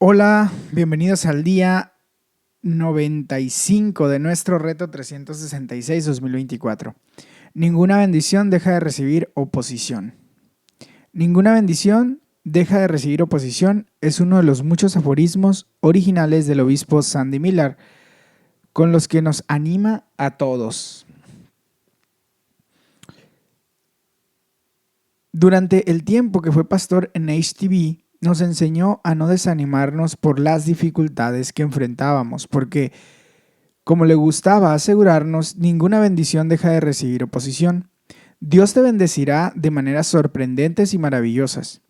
Hola, bienvenidos al día 95 de nuestro reto 366 2024. Ninguna bendición deja de recibir oposición. Ninguna bendición deja de recibir oposición es uno de los muchos aforismos originales del obispo Sandy Millar, con los que nos anima a todos. Durante el tiempo que fue pastor en HTV, nos enseñó a no desanimarnos por las dificultades que enfrentábamos, porque, como le gustaba asegurarnos, ninguna bendición deja de recibir oposición. Dios te bendecirá de maneras sorprendentes y maravillosas.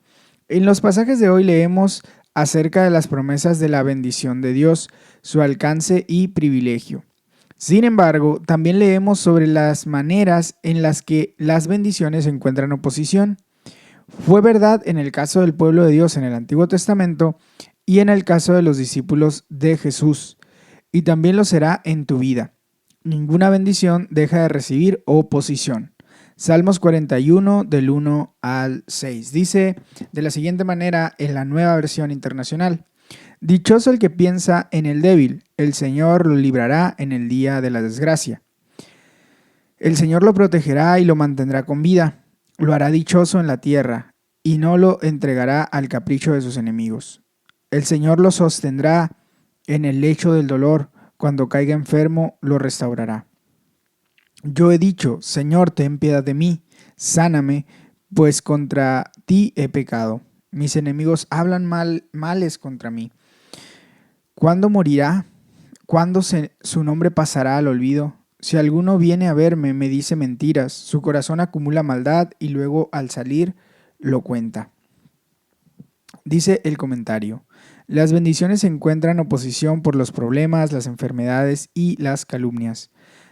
En los pasajes de hoy leemos acerca de las promesas de la bendición de Dios, su alcance y privilegio. Sin embargo, también leemos sobre las maneras en las que las bendiciones encuentran oposición. Fue verdad en el caso del pueblo de Dios en el Antiguo Testamento y en el caso de los discípulos de Jesús, y también lo será en tu vida. Ninguna bendición deja de recibir oposición. Salmos 41 del 1 al 6. Dice de la siguiente manera en la Nueva Versión Internacional: Dichoso el que piensa en el débil, el Señor lo librará en el día de la desgracia. El Señor lo protegerá y lo mantendrá con vida. Lo hará dichoso en la tierra y no lo entregará al capricho de sus enemigos. El Señor lo sostendrá en el lecho del dolor. Cuando caiga enfermo, lo restaurará. Yo he dicho: Señor, ten piedad de mí, sáname, pues contra ti he pecado. Mis enemigos hablan males contra mí. ¿Cuándo morirá? ¿Cuándo su nombre pasará al olvido? Si alguno viene a verme, me dice mentiras, su corazón acumula maldad y luego al salir lo cuenta. Dice el comentario: las bendiciones encuentran oposición por los problemas, las enfermedades y las calumnias.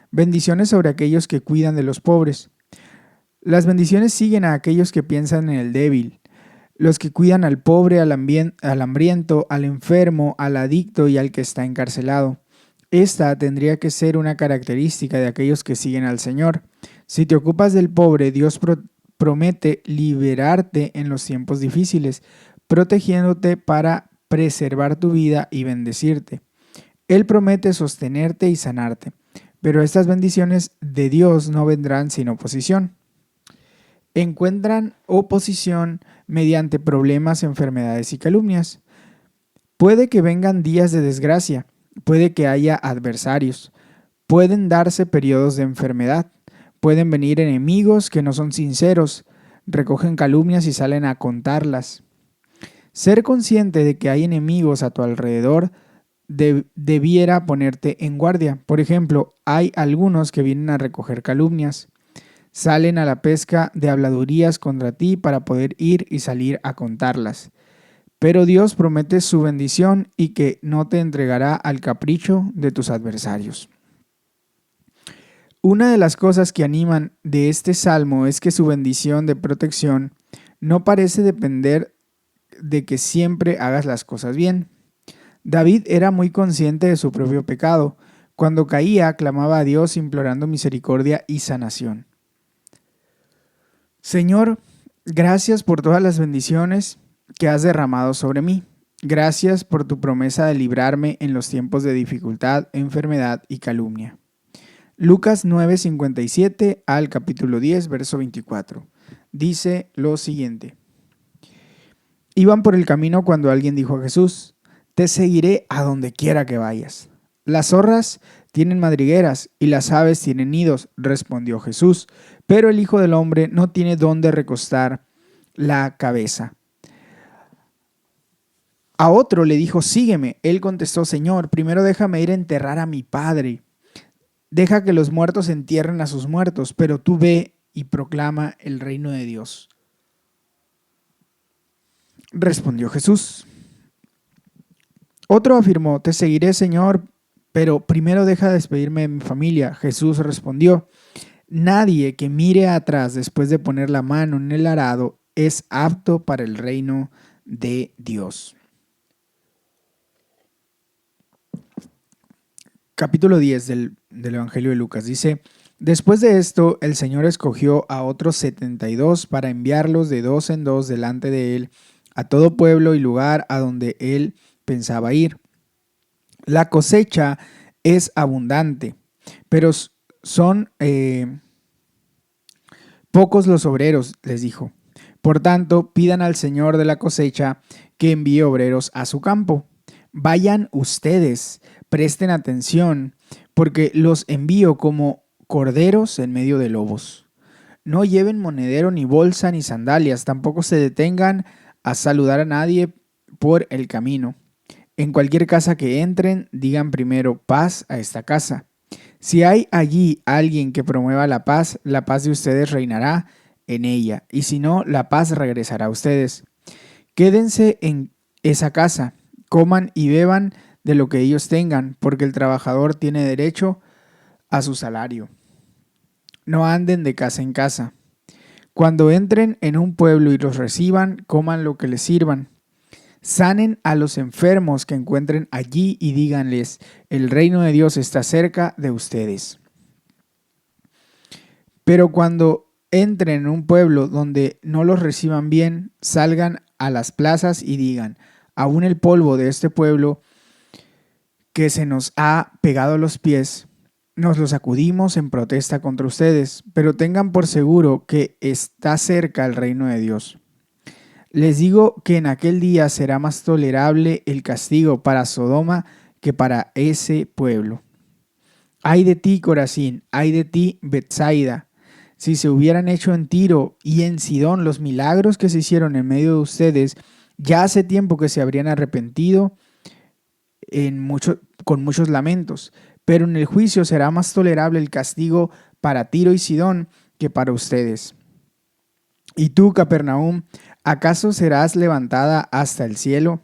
Bendiciones sobre aquellos que cuidan de los pobres. Las bendiciones siguen a aquellos que piensan en el débil, los que cuidan al pobre, al hambriento, al enfermo, al adicto y al que está encarcelado. Esta tendría que ser una característica de aquellos que siguen al Señor. Si te ocupas del pobre, Dios promete liberarte en los tiempos difíciles, protegiéndote para preservar tu vida y bendecirte. Él promete sostenerte y sanarte, pero estas bendiciones de Dios no vendrán sin oposición. Encuentran oposición mediante problemas, enfermedades y calumnias. Puede que vengan días de desgracia, puede que haya adversarios, pueden darse periodos de enfermedad, pueden venir enemigos que no son sinceros, recogen calumnias y salen a contarlas. Ser consciente de que hay enemigos a tu alrededor debiera ponerte en guardia. Por ejemplo, hay algunos que vienen a recoger calumnias. Salen a la pesca de habladurías contra ti para poder ir y salir a contarlas. Pero Dios promete su bendición y que no te entregará al capricho de tus adversarios. Una de las cosas que animan de este salmo es que su bendición de protección no parece depender de que siempre hagas las cosas bien. David era muy consciente de su propio pecado. Cuando caía, clamaba a Dios implorando misericordia y sanación. Señor, gracias por todas las bendiciones que has derramado sobre mí. Gracias por tu promesa de librarme en los tiempos de dificultad, enfermedad y calumnia. Lucas 9:57 al capítulo 10, verso 24. Dice lo siguiente: Iban por el camino cuando alguien dijo a Jesús: te seguiré a donde quiera que vayas. Las zorras tienen madrigueras y las aves tienen nidos, respondió Jesús, pero el Hijo del Hombre no tiene dónde recostar la cabeza. A otro le dijo: sígueme. Él contestó: Señor, primero déjame ir a enterrar a mi padre. Deja que los muertos entierren a sus muertos, pero tú ve y proclama el reino de Dios. Respondió Jesús. Otro afirmó: te seguiré, Señor, pero primero deja de despedirme de mi familia. Jesús respondió: nadie que mire atrás después de poner la mano en el arado es apto para el reino de Dios. Capítulo 10 del Evangelio de Lucas dice: después de esto, el Señor escogió a otros 72 para enviarlos de dos en dos delante de él a todo pueblo y lugar a donde él pensaba ir. La cosecha es abundante, pero son pocos los obreros, les dijo. Por tanto, pidan al Señor de la cosecha que envíe obreros a su campo. Vayan ustedes, presten atención, porque los envío como corderos en medio de lobos. No lleven monedero, ni bolsa, ni sandalias, tampoco se detengan a saludar a nadie por el camino. En cualquier casa que entren, digan primero paz a esta casa. Si hay allí alguien que promueva la paz de ustedes reinará en ella, y si no, la paz regresará a ustedes. Quédense en esa casa, coman y beban de lo que ellos tengan, porque el trabajador tiene derecho a su salario. No anden de casa en casa. Cuando entren en un pueblo y los reciban, coman lo que les sirvan. Sanen a los enfermos que encuentren allí y díganles, el reino de Dios está cerca de ustedes. Pero cuando entren en un pueblo donde no los reciban bien, salgan a las plazas y digan, aún el polvo de este pueblo que se nos ha pegado a los pies, nos lo sacudimos en protesta contra ustedes, pero tengan por seguro que está cerca el reino de Dios. Les digo que en aquel día será más tolerable el castigo para Sodoma que para ese pueblo. Ay de ti, Corazín, ay de ti, Betsaida. Si se hubieran hecho en Tiro y en Sidón los milagros que se hicieron en medio de ustedes, ya hace tiempo que se habrían arrepentido con muchos lamentos. Pero en el juicio será más tolerable el castigo para Tiro y Sidón que para ustedes. Y tú, Capernaum, ¿acaso serás levantada hasta el cielo?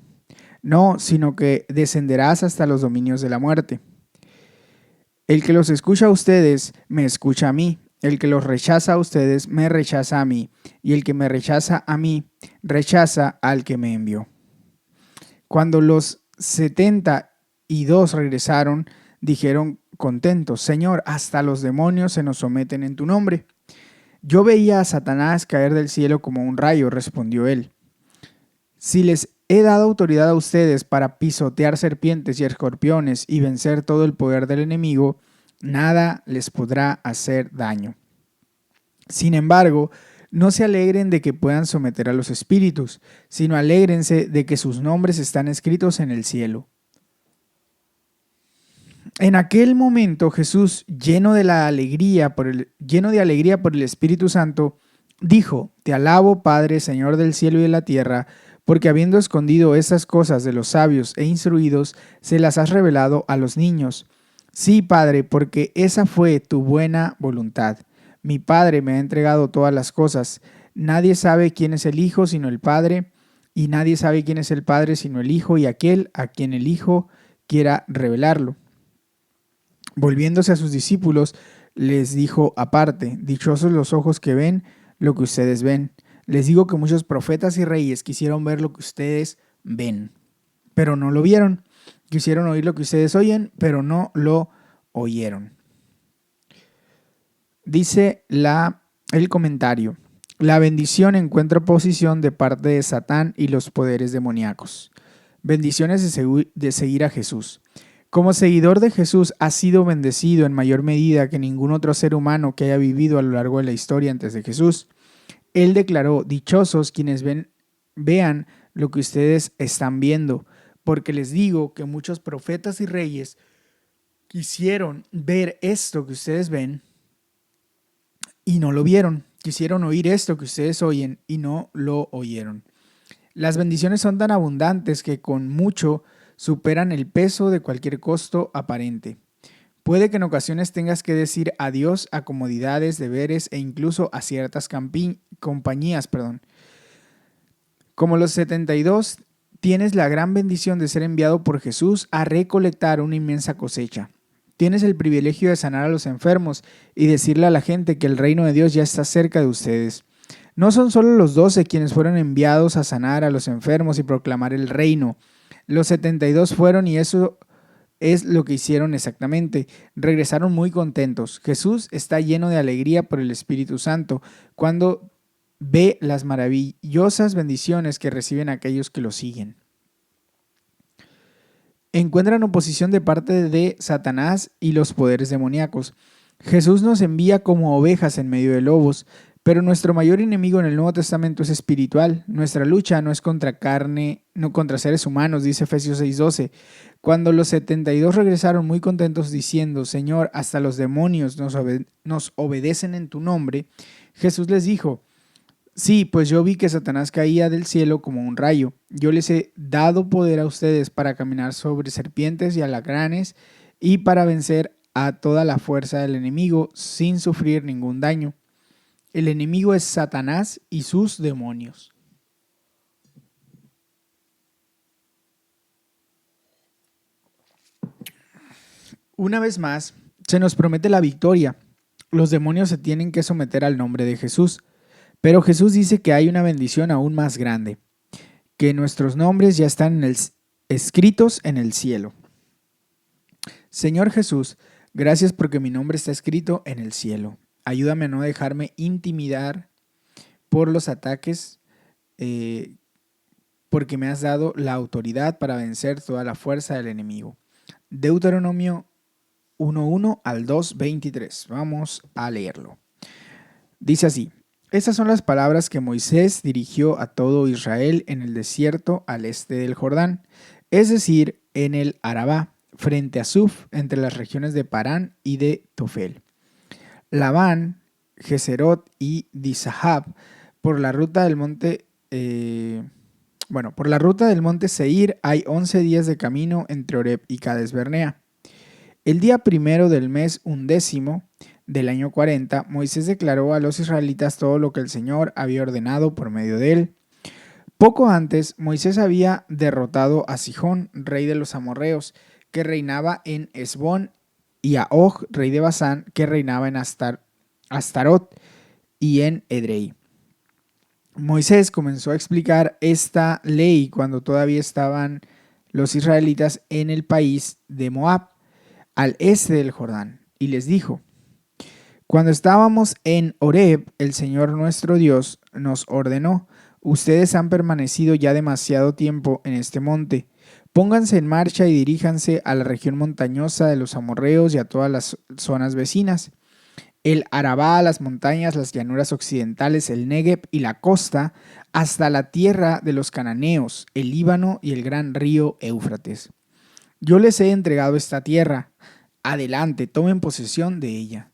No, sino que descenderás hasta los dominios de la muerte. El que los escucha a ustedes, me escucha a mí. El que los rechaza a ustedes, me rechaza a mí. Y el que me rechaza a mí, rechaza al que me envió. Cuando los 72 regresaron, dijeron contentos, Señor, hasta los demonios se nos someten en tu nombre. Yo veía a Satanás caer del cielo como un rayo, respondió él. Si les he dado autoridad a ustedes para pisotear serpientes y escorpiones y vencer todo el poder del enemigo, nada les podrá hacer daño. Sin embargo, no se alegren de que puedan someter a los espíritus, sino alégrense de que sus nombres están escritos en el cielo. En aquel momento Jesús, lleno de alegría por el Espíritu Santo, dijo, Te alabo, Padre, Señor del cielo y de la tierra, porque habiendo escondido esas cosas de los sabios e instruidos, se las has revelado a los niños. Sí, Padre, porque esa fue tu buena voluntad. Mi Padre me ha entregado todas las cosas. Nadie sabe quién es el Hijo sino el Padre, y nadie sabe quién es el Padre sino el Hijo y aquel a quien el Hijo quiera revelarlo. Volviéndose a sus discípulos, les dijo aparte, dichosos los ojos que ven lo que ustedes ven. Les digo que muchos profetas y reyes quisieron ver lo que ustedes ven, pero no lo vieron. Quisieron oír lo que ustedes oyen, pero no lo oyeron. Dice el comentario, la bendición encuentra oposición de parte de Satán y los poderes demoníacos. Bendiciones de seguir a Jesús. Como seguidor de Jesús, has sido bendecido en mayor medida que ningún otro ser humano que haya vivido a lo largo de la historia antes de Jesús. Él declaró, dichosos quienes vean lo que ustedes están viendo, porque les digo que muchos profetas y reyes quisieron ver esto que ustedes ven y no lo vieron. Quisieron oír esto que ustedes oyen y no lo oyeron. Las bendiciones son tan abundantes que con mucho superan el peso de cualquier costo aparente. Puede que en ocasiones tengas que decir adiós a comodidades, deberes e incluso a ciertas compañías. Como los 72, tienes la gran bendición de ser enviado por Jesús a recolectar una inmensa cosecha. Tienes el privilegio de sanar a los enfermos y decirle a la gente que el reino de Dios ya está cerca de ustedes. No son solo los 12 quienes fueron enviados a sanar a los enfermos y proclamar el reino. Los 72 fueron y eso es lo que hicieron exactamente. Regresaron muy contentos. Jesús está lleno de alegría por el Espíritu Santo cuando ve las maravillosas bendiciones que reciben aquellos que lo siguen. encuentran oposición de parte de Satanás y los poderes demoníacos. Jesús nos envía como ovejas en medio de lobos, pero nuestro mayor enemigo en el Nuevo Testamento es espiritual. Nuestra lucha no es contra carne, no contra seres humanos, dice Efesios 6:12. Cuando los 72 regresaron muy contentos diciendo, Señor, hasta los demonios nos obedecen en tu nombre, Jesús les dijo, sí, pues yo vi que Satanás caía del cielo como un rayo. Yo les he dado poder a ustedes para caminar sobre serpientes y alacranes y para vencer a toda la fuerza del enemigo sin sufrir ningún daño. El enemigo es Satanás y sus demonios. Una vez más, se nos promete la victoria. Los demonios se tienen que someter al nombre de Jesús. Pero Jesús dice que hay una bendición aún más grande, que nuestros nombres ya están escritos en el cielo. Señor Jesús, gracias porque mi nombre está escrito en el cielo. Ayúdame a no dejarme intimidar por los ataques, porque me has dado la autoridad para vencer toda la fuerza del enemigo. Deuteronomio 1:1 al 2:23. Vamos a leerlo. Dice así. Estas son las palabras que Moisés dirigió a todo Israel en el desierto al este del Jordán, es decir, en el Arabá, frente a Suf, entre las regiones de Parán y de Tofel. Labán, Geserot y Disahab, por la ruta del monte Seir hay 11 días de camino entre Oreb y Cades Barnea. El día primero del mes 11 del año 40, Moisés declaró a los israelitas todo lo que el Señor había ordenado por medio de él. Poco antes, Moisés había derrotado a Sihón, rey de los amorreos, que reinaba en Hesbón, y a Og, rey de Basán, que reinaba en Astarot y en Edrei. Moisés comenzó a explicar esta ley cuando todavía estaban los israelitas en el país de Moab, al este del Jordán, y les dijo: cuando estábamos en Horeb, el Señor nuestro Dios nos ordenó: ustedes han permanecido ya demasiado tiempo en este monte. Pónganse en marcha y diríjanse a la región montañosa de los amorreos y a todas las zonas vecinas. El Arabá, las montañas, las llanuras occidentales, el Negev y la costa, hasta la tierra de los cananeos, el Líbano y el gran río Éufrates. Yo les he entregado esta tierra. Adelante, tomen posesión de ella.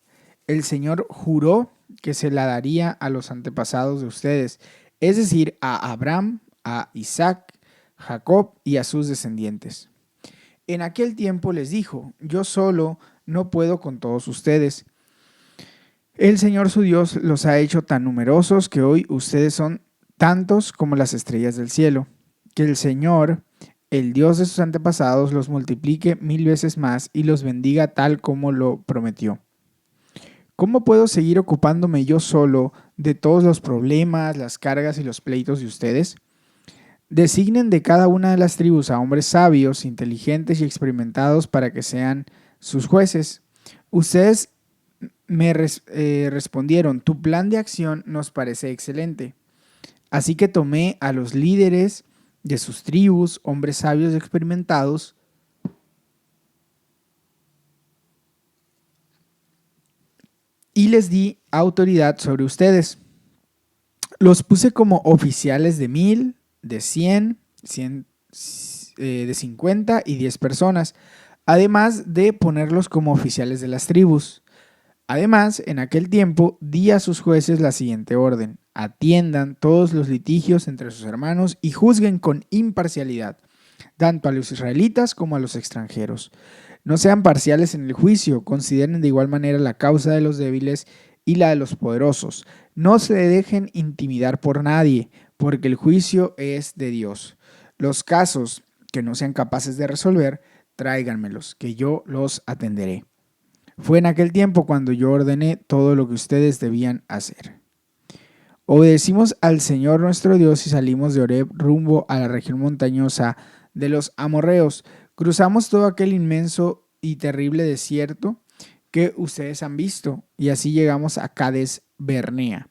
El Señor juró que se la daría a los antepasados de ustedes, es decir, a Abraham, a Isaac, Jacob y a sus descendientes. En aquel tiempo les dijo: yo solo no puedo con todos ustedes. El Señor su Dios los ha hecho tan numerosos que hoy ustedes son tantos como las estrellas del cielo. Que el Señor, el Dios de sus antepasados, los multiplique 1000 veces más y los bendiga tal como lo prometió. ¿Cómo puedo seguir ocupándome yo solo de todos los problemas, las cargas y los pleitos de ustedes? Designen de cada una de las tribus a hombres sabios, inteligentes y experimentados para que sean sus jueces. Ustedes me respondieron: tu plan de acción nos parece excelente. Así que tomé a los líderes de sus tribus, hombres sabios y experimentados, y les di autoridad sobre ustedes. Los puse como oficiales de 1000, de 100, de 50 y 10 personas, además de ponerlos como oficiales de las tribus. Además, en aquel tiempo di a sus jueces la siguiente orden: atiendan todos los litigios entre sus hermanos y juzguen con imparcialidad, tanto a los israelitas como a los extranjeros. No sean parciales en el juicio, consideren de igual manera la causa de los débiles y la de los poderosos. No se dejen intimidar por nadie, porque el juicio es de Dios. Los casos que no sean capaces de resolver, tráiganmelos, que yo los atenderé. Fue en aquel tiempo cuando yo ordené todo lo que ustedes debían hacer. Obedecimos al Señor nuestro Dios y salimos de Horeb rumbo a la región montañosa de los amorreos. Cruzamos todo aquel inmenso y terrible desierto que ustedes han visto, y así llegamos a Cades Barnea.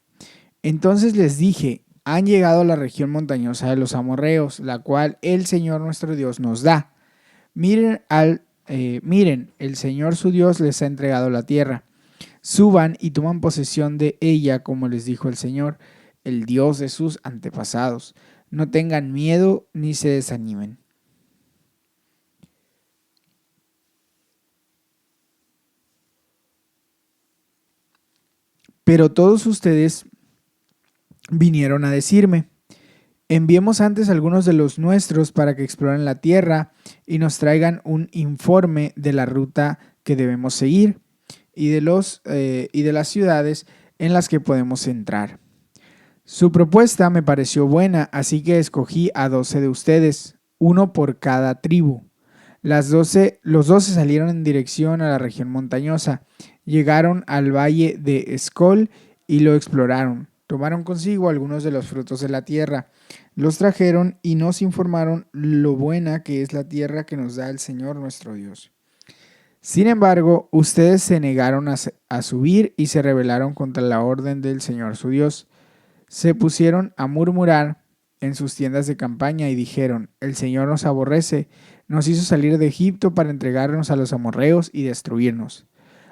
Entonces les dije: han llegado a la región montañosa de los amorreos, la cual el Señor nuestro Dios nos da. Miren, el Señor su Dios les ha entregado la tierra. Suban y toman posesión de ella, como les dijo el Señor, el Dios de sus antepasados. No tengan miedo ni se desanimen. Pero todos ustedes vinieron a decirme: enviemos antes algunos de los nuestros para que exploren la tierra y nos traigan un informe de la ruta que debemos seguir y de las ciudades en las que podemos entrar. Su propuesta me pareció buena, así que escogí a 12 de ustedes, uno por cada tribu. Los 12 salieron en dirección a la región montañosa, llegaron al valle de Escol y lo exploraron. Tomaron consigo algunos de los frutos de la tierra, los trajeron y nos informaron lo buena que es la tierra que nos da el Señor nuestro Dios. Sin embargo, ustedes se negaron a subir y se rebelaron contra la orden del Señor su Dios. Se pusieron a murmurar en sus tiendas de campaña y dijeron: el Señor nos aborrece, nos hizo salir de Egipto para entregarnos a los amorreos y destruirnos.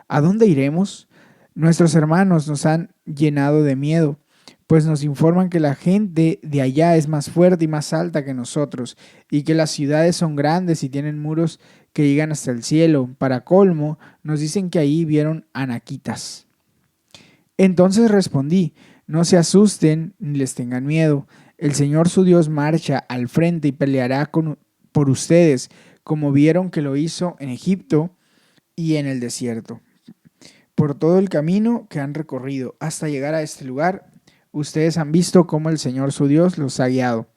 ¿A dónde iremos? Nuestros hermanos nos han llenado de miedo, pues nos informan que la gente de allá es más fuerte y más alta que nosotros, y que las ciudades son grandes y tienen muros que llegan hasta el cielo. Para colmo, nos dicen que ahí vieron anaquitas. Entonces respondí: no se asusten ni les tengan miedo. El Señor su Dios marcha al frente y peleará por ustedes, como vieron que lo hizo en Egipto y en el desierto. Por todo el camino que han recorrido hasta llegar a este lugar, ustedes han visto cómo el Señor su Dios los ha guiado,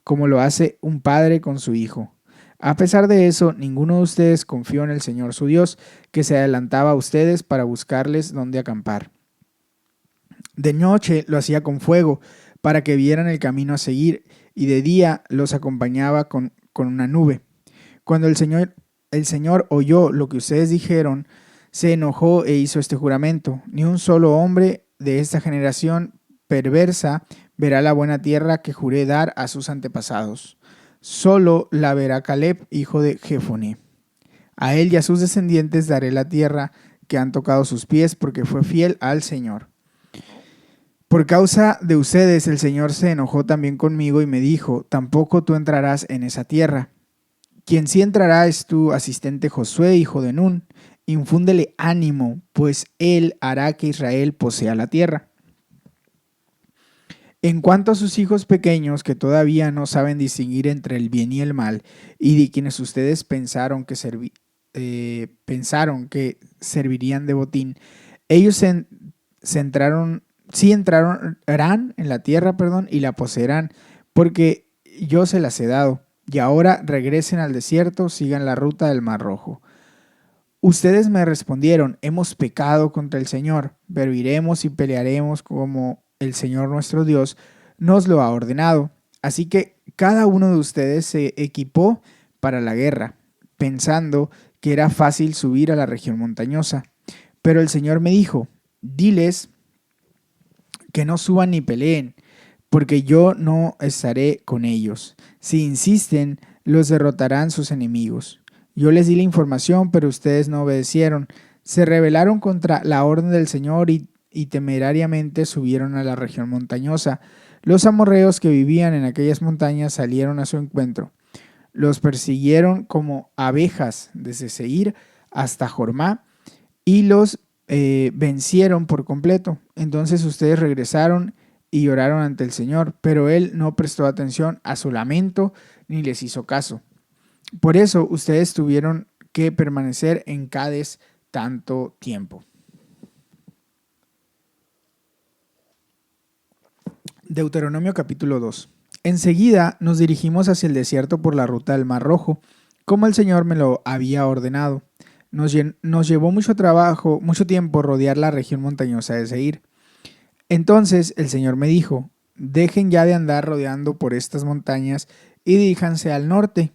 como lo hace un padre con su hijo. A pesar de eso, ninguno de ustedes confió en el Señor su Dios, que se adelantaba a ustedes para buscarles dónde acampar. De noche lo hacía con fuego, para que vieran el camino a seguir, y de día los acompañaba con una nube. Cuando el Señor oyó lo que ustedes dijeron, se enojó e hizo este juramento: ni un solo hombre de esta generación perversa verá la buena tierra que juré dar a sus antepasados. Solo la verá Caleb, hijo de Jefoné. A él y a sus descendientes daré la tierra que han tocado sus pies, porque fue fiel al Señor. Por causa de ustedes el Señor se enojó también conmigo y me dijo: tampoco tú entrarás en esa tierra. Quien sí entrará es tu asistente Josué, hijo de Nun. Infúndele ánimo, pues él hará que Israel posea la tierra. En cuanto a sus hijos pequeños, que todavía no saben distinguir entre el bien y el mal, y de quienes ustedes pensaron que servirían de botín, ellos entrarán en la tierra, y la poseerán, porque yo se las he dado. Y ahora regresen al desierto, sigan la ruta del Mar Rojo. Ustedes me respondieron: hemos pecado contra el Señor, pero iremos y pelearemos como el Señor nuestro Dios nos lo ha ordenado. Así que cada uno de ustedes se equipó para la guerra, pensando que era fácil subir a la región montañosa. Pero el Señor me dijo: diles que no suban ni peleen, porque yo no estaré con ellos. Si insisten, los derrotarán sus enemigos. Yo les di la información, pero ustedes no obedecieron. Se rebelaron contra la orden del Señor y temerariamente subieron a la región montañosa. Los amorreos que vivían en aquellas montañas salieron a su encuentro. Los persiguieron como abejas desde Seir hasta Jormá y los vencieron por completo. Entonces ustedes regresaron y lloraron ante el Señor, pero Él no prestó atención a su lamento ni les hizo caso. Por eso ustedes tuvieron que permanecer en Cades tanto tiempo. Deuteronomio capítulo 2. Enseguida nos dirigimos hacia el desierto por la ruta del Mar Rojo, como el Señor me lo había ordenado. Nos llevó mucho tiempo rodear la región montañosa de Seir. Entonces el Señor me dijo: dejen ya de andar rodeando por estas montañas y diríjanse al norte.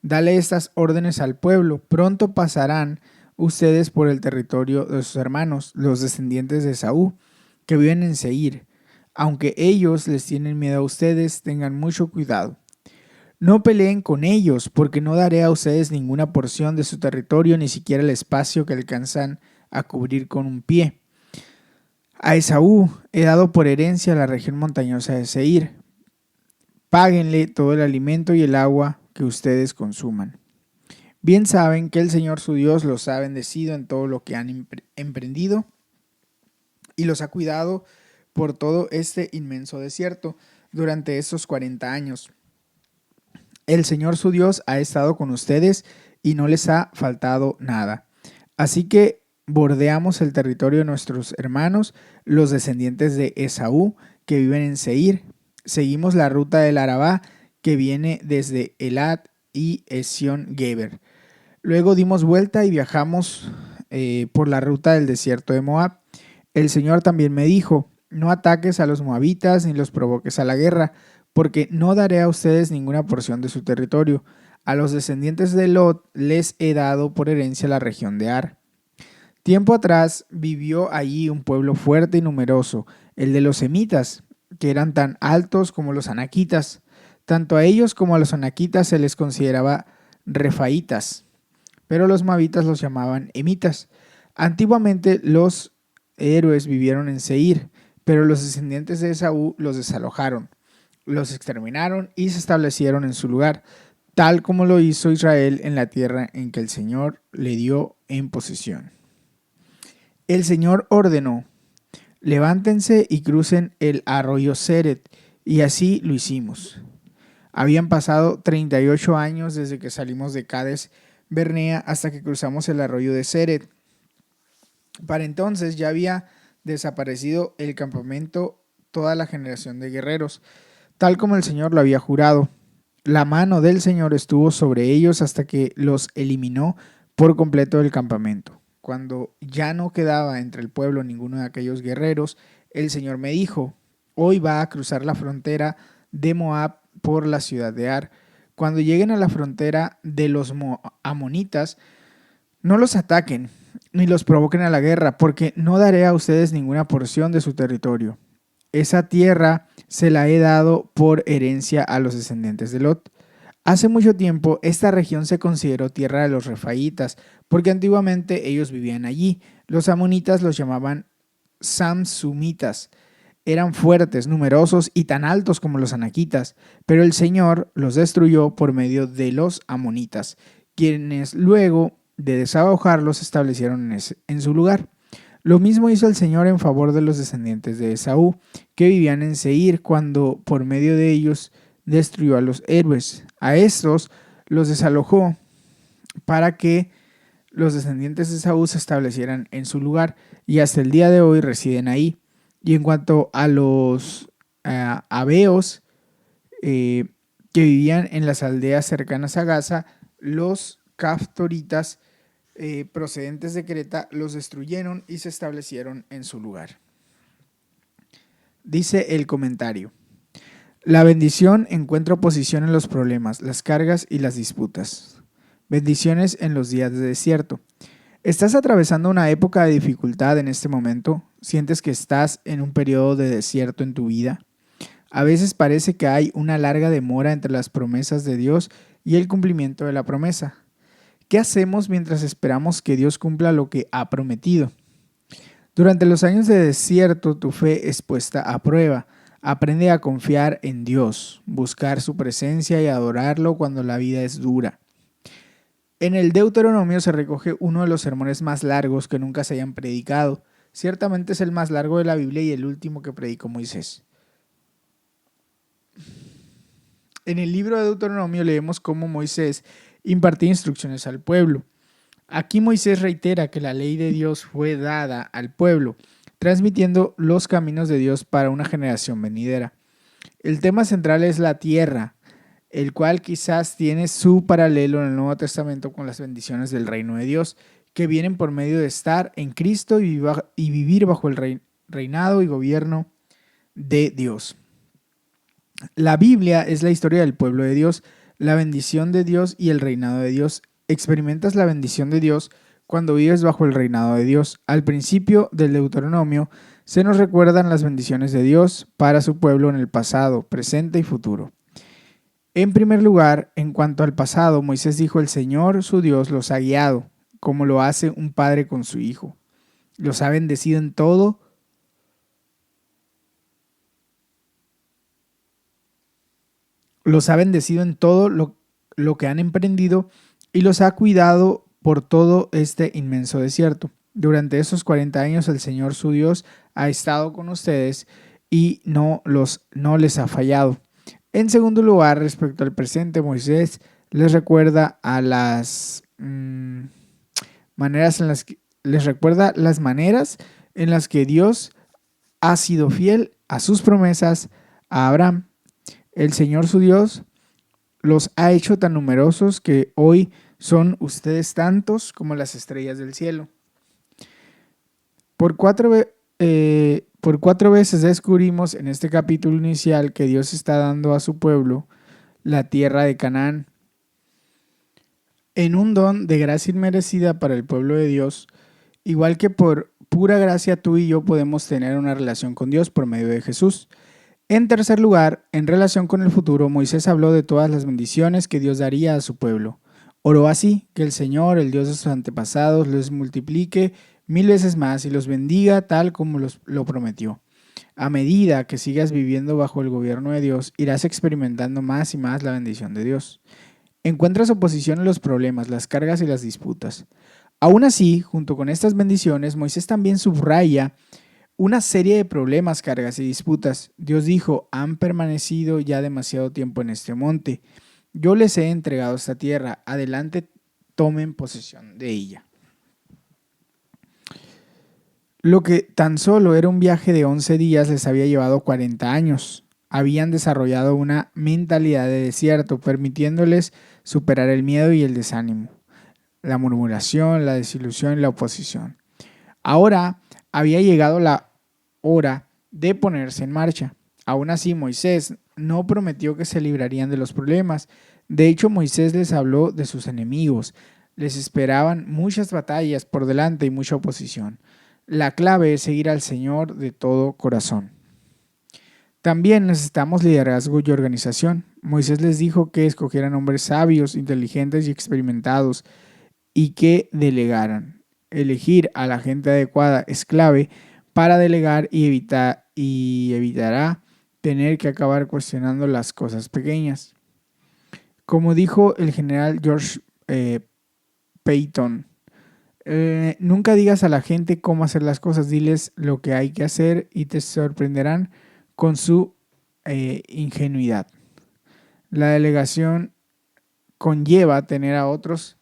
Dale estas órdenes al pueblo: pronto pasarán ustedes por el territorio de sus hermanos, los descendientes de Esaú, que viven en Seir. Aunque ellos les tienen miedo a ustedes, tengan mucho cuidado. No peleen con ellos, porque no daré a ustedes ninguna porción de su territorio, ni siquiera el espacio que alcanzan a cubrir con un pie. A Esaú he dado por herencia la región montañosa de Seir. Páguenle todo el alimento y el agua que ustedes consuman. Bien saben que el Señor su Dios los ha bendecido en todo lo que han emprendido y los ha cuidado por todo este inmenso desierto durante estos 40 años. El Señor su Dios ha estado con ustedes y no les ha faltado nada. Así que bordeamos el territorio de nuestros hermanos, los descendientes de Esaú, que viven en Seir. Seguimos la ruta del Arabá, que viene desde Elat y Esión-Geber. Luego dimos vuelta y viajamos por la ruta del desierto de Moab. El Señor también me dijo: no ataques a los moabitas ni los provoques a la guerra, porque no daré a ustedes ninguna porción de su territorio. A los descendientes de Lot les he dado por herencia la región de Ar. Tiempo atrás vivió allí un pueblo fuerte y numeroso, el de los semitas, que eran tan altos como los anaquitas. Tanto a ellos como a los anaquitas se les consideraba refaitas, pero los moabitas los llamaban emitas. Antiguamente los héroes vivieron en Seir, pero los descendientes de Esaú los desalojaron, los exterminaron y se establecieron en su lugar, tal como lo hizo Israel en la tierra en que el Señor le dio en posesión. El Señor ordenó: levántense y crucen el arroyo Seret, y así lo hicimos. Habían pasado 38 años desde que salimos de Cades Bernea hasta que cruzamos el arroyo de Seret. Para entonces ya había desaparecido el campamento toda la generación de guerreros, tal como el Señor lo había jurado. La mano del Señor estuvo sobre ellos hasta que los eliminó por completo del campamento. Cuando ya no quedaba entre el pueblo ninguno de aquellos guerreros, el Señor me dijo: hoy va a cruzar la frontera de Moab por la ciudad de Ar. Cuando lleguen a la frontera de los amonitas, no los ataquen ni los provoquen a la guerra, porque no daré a ustedes ninguna porción de su territorio. Esa tierra se la he dado por herencia a los descendientes de Lot. Hace mucho tiempo esta región se consideró tierra de los refaitas, porque antiguamente ellos vivían allí. Los amonitas los llamaban samsumitas. Eran fuertes, numerosos y tan altos como los anaquitas, pero el Señor los destruyó por medio de los amonitas, quienes luego de desalojarlos se establecieron en su lugar. Lo mismo hizo el Señor en favor de los descendientes de Esaú, que vivían en Seir, cuando por medio de ellos destruyó a los héroes. A estos los desalojó para que los descendientes de Esaú se establecieran en su lugar, y hasta el día de hoy residen ahí. Y en cuanto a los abeos que vivían en las aldeas cercanas a Gaza, los caftoritas procedentes de Creta los destruyeron y se establecieron en su lugar. Dice el comentario: la bendición encuentra oposición en los problemas, las cargas y las disputas. Bendiciones en los días de desierto. ¿Estás atravesando una época de dificultad en este momento? ¿Sientes que estás en un periodo de desierto en tu vida? A veces parece que hay una larga demora entre las promesas de Dios y el cumplimiento de la promesa. ¿Qué hacemos mientras esperamos que Dios cumpla lo que ha prometido? Durante los años de desierto, tu fe es puesta a prueba. Aprende a confiar en Dios, buscar su presencia y adorarlo cuando la vida es dura. En el Deuteronomio se recoge uno de los sermones más largos que nunca se hayan predicado. Ciertamente es el más largo de la Biblia y el último que predicó Moisés. En el libro de Deuteronomio leemos cómo Moisés impartía instrucciones al pueblo. Aquí Moisés reitera que la ley de Dios fue dada al pueblo, transmitiendo los caminos de Dios para una generación venidera. El tema central es la tierra, el cual quizás tiene su paralelo en el Nuevo Testamento con las bendiciones del reino de Dios, que vienen por medio de estar en Cristo y vivir bajo el reinado y gobierno de Dios. La Biblia es la historia del pueblo de Dios, la bendición de Dios y el reinado de Dios. Experimentas la bendición de Dios cuando vives bajo el reinado de Dios. Al principio del Deuteronomio se nos recuerdan las bendiciones de Dios para su pueblo en el pasado, presente y futuro. En primer lugar, en cuanto al pasado, Moisés dijo: el Señor, su Dios, los ha guiado, como lo hace un padre con su hijo. Los ha bendecido en todo. Los ha bendecido en todo lo que han emprendido y los ha cuidado por todo este inmenso desierto. Durante esos 40 años el Señor su Dios ha estado con ustedes y no les ha fallado. En segundo lugar, respecto al presente, Moisés les recuerda a las maneras en las que les recuerda las maneras en las que Dios ha sido fiel a sus promesas a Abraham. El Señor su Dios los ha hecho tan numerosos que hoy son ustedes tantos como las estrellas del cielo. Por cuatro veces descubrimos en este capítulo inicial que Dios está dando a su pueblo la tierra de Canaán en un don de gracia inmerecida para el pueblo de Dios, igual que por pura gracia tú y yo podemos tener una relación con Dios por medio de Jesús. En tercer lugar, en relación con el futuro, Moisés habló de todas las bendiciones que Dios daría a su pueblo. Oró así: que el Señor, el Dios de sus antepasados, los multiplique 1000 veces más y los bendiga tal como lo prometió. A medida que sigas viviendo bajo el gobierno de Dios, irás experimentando más y más la bendición de Dios. Encuentras oposición en los problemas, las cargas y las disputas. Aún así, junto con estas bendiciones, Moisés también subraya una serie de problemas, cargas y disputas. Dios dijo: han permanecido ya demasiado tiempo en este monte. Yo les he entregado esta tierra. Adelante, tomen posesión de ella. Lo que tan solo era un viaje de 11 días les había llevado 40 años. Habían desarrollado una mentalidad de desierto, permitiéndoles superar el miedo y el desánimo, la murmuración, la desilusión y la oposición. Ahora había llegado la hora de ponerse en marcha. Aún así, Moisés no prometió que se librarían de los problemas. De hecho, Moisés les habló de sus enemigos. Les esperaban muchas batallas por delante y mucha oposición. La clave es seguir al Señor de todo corazón. También necesitamos liderazgo y organización. Moisés les dijo que escogieran hombres sabios, inteligentes y experimentados y que delegaran. Elegir a la gente adecuada es clave para delegar y evitará tener que acabar cuestionando las cosas pequeñas. Como dijo el general George Patton, nunca digas a la gente cómo hacer las cosas, diles lo que hay que hacer y te sorprenderán con su ingenuidad. La delegación conlleva tener a otros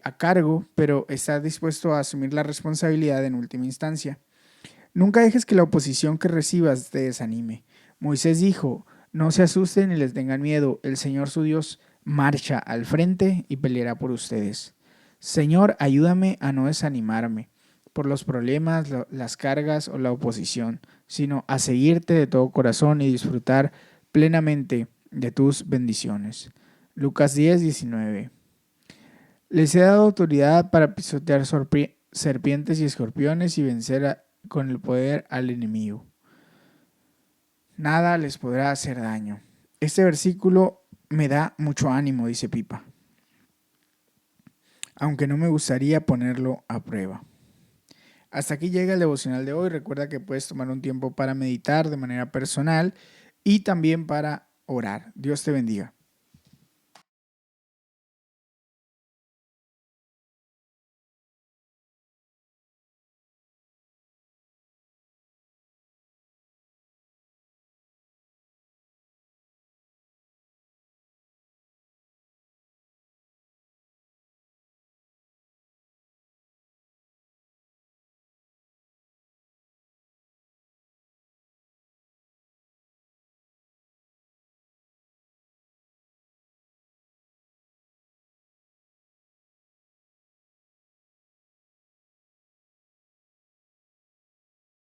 a cargo, pero estar dispuesto a asumir la responsabilidad en última instancia. Nunca dejes que la oposición que recibas te desanime. Moisés dijo: no se asusten ni les tengan miedo, el Señor su Dios marcha al frente y peleará por ustedes. Señor, ayúdame a no desanimarme por los problemas, las cargas o la oposición, sino a seguirte de todo corazón y disfrutar plenamente de tus bendiciones. Lucas 10:19. Les he dado autoridad para pisotear serpientes y escorpiones y vencer con el poder al enemigo. Nada les podrá hacer daño. Este versículo me da mucho ánimo, dice Pipa, aunque no me gustaría ponerlo a prueba. Hasta aquí llega el devocional de hoy. Recuerda que puedes tomar un tiempo para meditar de manera personal y también para orar. Dios te bendiga.